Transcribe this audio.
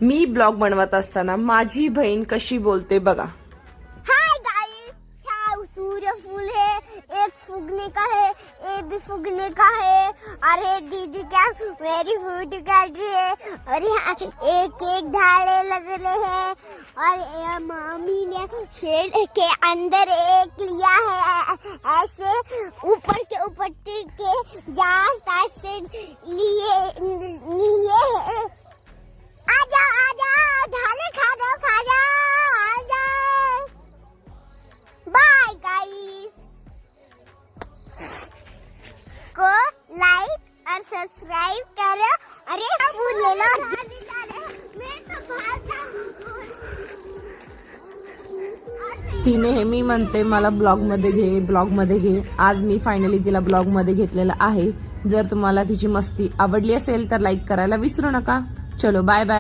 मी blog बनवत असताना माझी बहीण कशी बोलते बघा। हाय गाइस, क्या सूर्यफूल है, एक फूकने का है, एक भी फूकने का है। अरे दीदी क्या मेरी फोटो काट रही है और यहाँ एक एक ढाले लग रहे हैं और मामी ने शेड के अंदर एक लिया है, ऐसे ऊपर के ऊपर के जाता से लिए लिए आजा ढाले खा जाओ आजा। बाय गाइस, को लाइक और सब्सक्राइब करो। अरे फूल ले लो। मैं तो भाग जाऊं। ती नेहमी म्हणते मला ब्लॉग मध्ये घे। आज मी फायनली तिला ब्लॉग मध्ये घेतलेलं आहे। जर तुम्हाला तिची मस्ती आवडली असेल तर लाईक करायला विसरू नका। चलो बाय बाय।